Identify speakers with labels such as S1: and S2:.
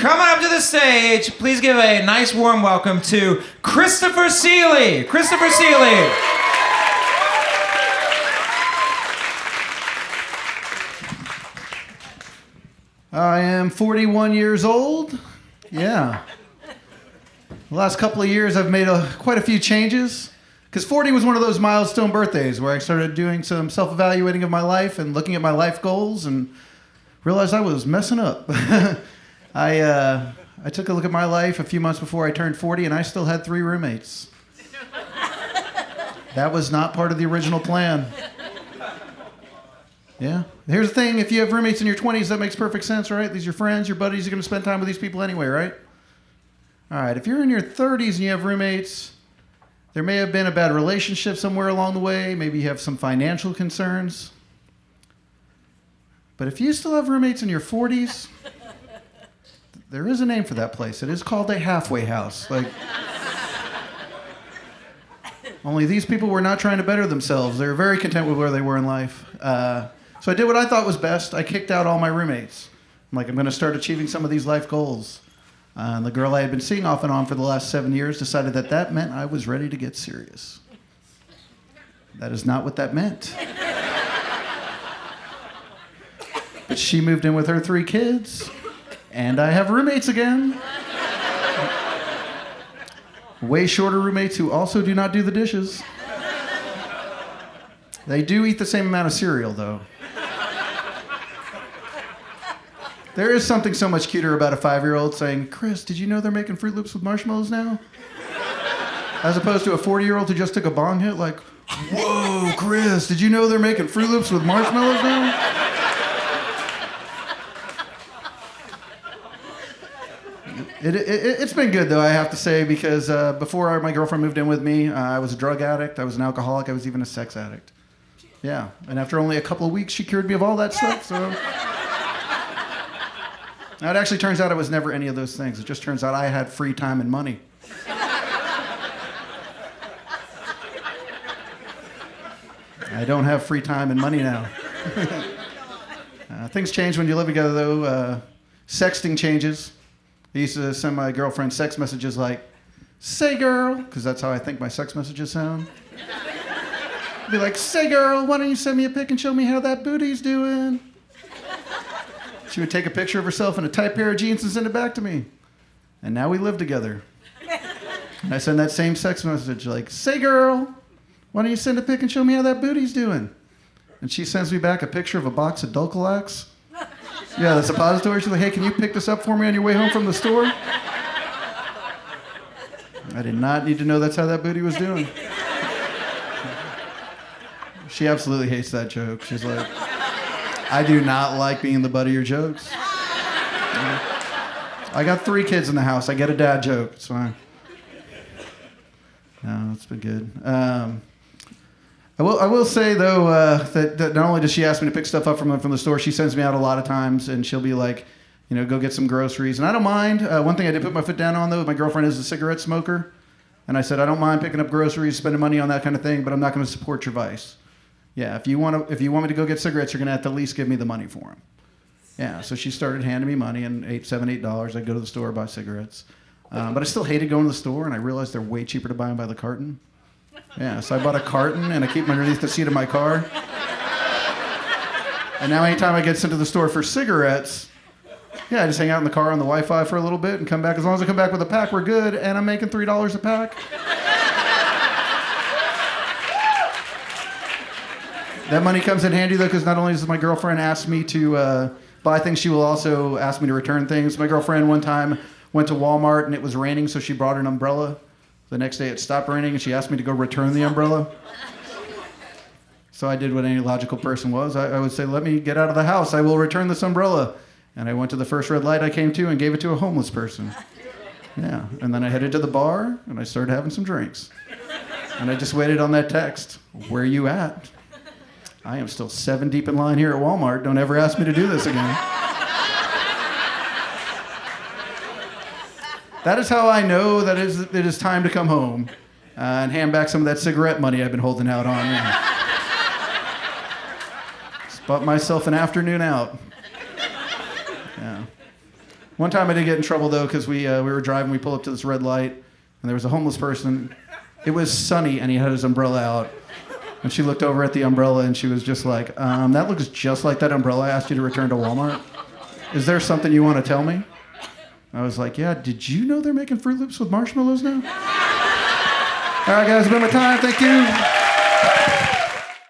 S1: Coming up to the stage, please give a nice warm welcome to Christopher Seeley. Christopher Seeley.
S2: I am 41 years old. Yeah. The last couple of years I've made quite a few changes. Because 40 was one of those milestone birthdays where I started doing some self-evaluating of my life and looking at my life goals and realized I was messing up. I took a look at my life a few months before I turned 40 and I still had 3 roommates. That was not part of the original plan. Yeah. Here's the thing, if you have roommates in your 20s, that makes perfect sense, right? These are your friends, your buddies, you're going to spend time with these people anyway, right? All right, if you're in your 30s and you have roommates, there may have been a bad relationship somewhere along the way. Maybe you have some financial concerns. But if you still have roommates in your 40s, there is a name for that place. It is called a halfway house. Only these people were not trying to better themselves. They were very content with where they were in life. So I did what I thought was best. I kicked out all my roommates. I'm going to start achieving some of these life goals. And the girl I had been seeing off and on for the last 7 years decided that meant I was ready to get serious. That is not what that meant. But she moved in with her 3 kids, and I have roommates again. Way shorter roommates who also do not do the dishes. They do eat the same amount of cereal, though. There is something so much cuter about a 5-year-old saying, "Chris, did you know they're making Fruit Loops with marshmallows now?" As opposed to a 40-year-old who just took a bong hit like, "Whoa, Chris, did you know they're making Fruit Loops with marshmallows now?" It's been good, though, I have to say, because before my girlfriend moved in with me, I was a drug addict, I was an alcoholic, I was even a sex addict. Yeah, and after only a couple of weeks, she cured me of all that stuff, so... Now, it actually turns out I was never any of those things. It just turns out I had free time and money. I don't have free time and money now. Things change when you live together, though. Sexting changes. I used to send my girlfriend sex messages like, "Say girl," because that's how I think my sex messages sound. I'd be like, "Say girl, why don't you send me a pic and show me how that booty's doing?" She would take a picture of herself in a tight pair of jeans and send it back to me. And now we live together. And I send that same sex message like, "Say girl, why don't you send a pic and show me how that booty's doing?" And she sends me back a picture of a box of Dulcolax. Yeah, the suppository. She's like, "Hey, can you pick this up for me on your way home from the store?" I did not need to know that's how that booty was doing. She absolutely hates that joke. She's like, "I do not like being the butt of your jokes." I got 3 kids in the house. I get a dad joke. It's fine. No, it's been good. I will say, though, that not only does she ask me to pick stuff up from the store, she sends me out a lot of times, and she'll be like, go get some groceries. And I don't mind. One thing I did put my foot down on, though, my girlfriend is a cigarette smoker. And I said, I don't mind picking up groceries, spending money on that kind of thing, but I'm not going to support your vice. Yeah, if you want me to go get cigarettes, you're going to have to at least give me the money for them. Yeah, so she started handing me money, and $8. I'd go to the store, buy cigarettes. But I still hated going to the store, and I realized they're way cheaper to buy them by the carton. Yeah, so I bought a carton, and I keep them underneath the seat of my car. And now anytime I get sent to the store for cigarettes, yeah, I just hang out in the car on the Wi-Fi for a little bit and come back. As long as I come back with a pack, we're good, and I'm making $3 a pack. That money comes in handy, though, because not only does my girlfriend ask me to buy things, she will also ask me to return things. My girlfriend one time went to Walmart, and it was raining, so she brought an umbrella. The next day it stopped raining, and she asked me to go return the umbrella. So I did what any logical person was. I would say, "Let me get out of the house. I will return this umbrella." And I went to the first red light I came to and gave it to a homeless person. Yeah, and then I headed to the bar, and I started having some drinks. And I just waited on that text. "Where you at?" I am still 7 deep in line here at Walmart. Don't ever ask me to do this again. That is how I know that it is time to come home and hand back some of that cigarette money I've been holding out on. Yeah. Just bought myself an afternoon out. Yeah. One time I did get in trouble though because we were driving. We pulled up to this red light, and there was a homeless person. It was sunny, and he had his umbrella out. And she looked over at the umbrella, and she was just like, "That looks just like that umbrella I asked you to return to Walmart. Is there something you want to tell me?" I was like, "Yeah. Did you know they're making Fruit Loops with marshmallows now?" All right, guys, it's been my time. Thank you.